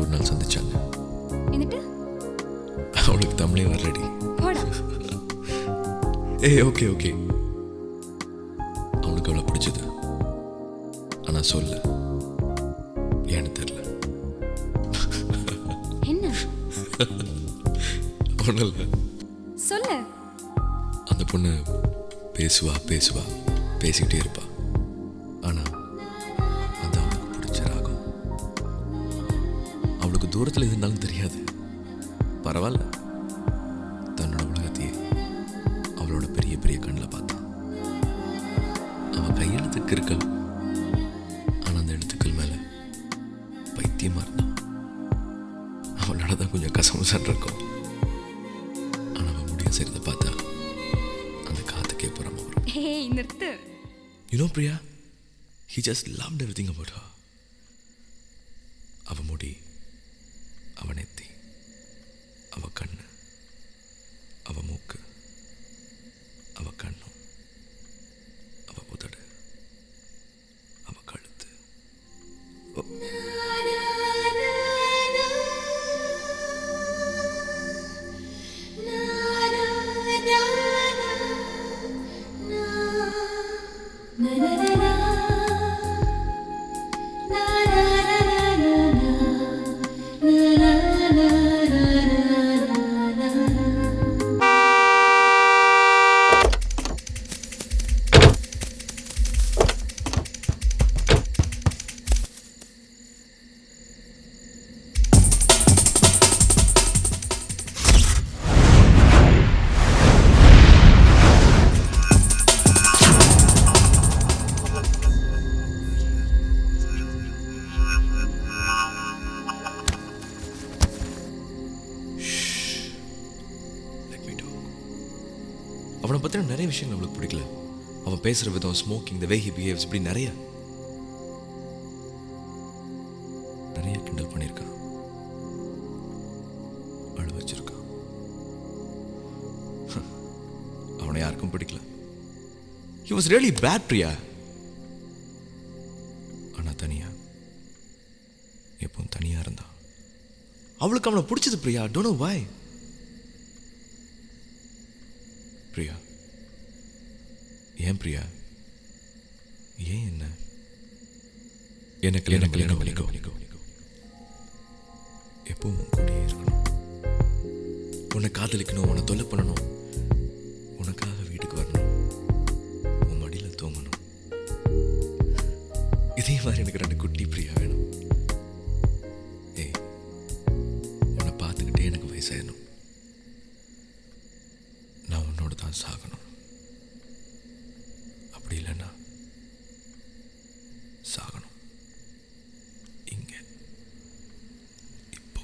ஒரு நாள் சந்திச்சாங்க. എന്നിട്ട് அவளுக்கு தமிழே வரலடி. போடா. ஓகே ஓகே, அவளுக்கு அவளை பிடிச்சது. ஆனா சொல்ல ஏன்னு தெரியல. என்ன ஒன்றும் இல்லை, சொல்லு. அந்த பொண்ணு பேசுவா பேசிக்கிட்டே இருப்பா. ஆனா அது அவளுக்கு பிடிச்ச ராகம். அவளுக்கு தூரத்தில் இருந்தாலும் தெரியாது. பரவாயில்ல, தன்னோட உலகத்தையே அவளோட பெரிய பெரிய கண்ணில் பார்த்தான். அவன் கையெழுத்துக்கு இருக்கல், ஆனா அந்த எழுத்துக்கள் மேல பைத்தியமா இருந்தான். அவளோட தான் கொஞ்சம் கசமுசான் இருக்கும். ஆனா அவன் முடிய செய்யறத பார்த்தா அந்த காத்துக்கே புறமா வரும். ஏய் நிறுத்து. You know Priya, he just loved everything about her. அவ முடி, அவ நெத்தி, அவ கண்ணு, அவ மூக்கு, அவ கண்ணும், அவ உதடு, அவ கழுத்து. அவனை பற்றின நிறைய விஷயங்கள் அவளுக்கு பிடிக்கல. அவன் பேசுகிற விதம், smoking, the way he behaves, இப்படி நிறைய கிண்டல் பண்ணியிருக்கான், அழ வச்சிருக்கான். அவனை யாருக்கும் பிடிக்கல. He was really bad, Priya. ஆனால் தனியா, எப்பவும் தனியா இருந்தா அவளுக்கு அவனை பிடிச்சது. Priya, don't know why. Priya, ஏன் பிரியா, ஏன் என்ன கல்யாணம் பண்ணிக்கோ, எப்பவும் கூடயே இருக்கணும், உன்னை காதலிக்கணும், உன்னை தொல்லை பண்ணணும், உனக்காக வீட்டுக்கு வரணும், உன் மடியில் தூங்கணும். இதே மாதிரி எனக்கு 2 குட்டி பிரியா வேணும். ஏய், உன்னை பார்த்துக்கிட்டே எனக்கு வயசாயிடணும். நான் உன்னோட தான் சாகணும். அப்படி இல்லைன்னா சாகணும் இங்க இப்போ.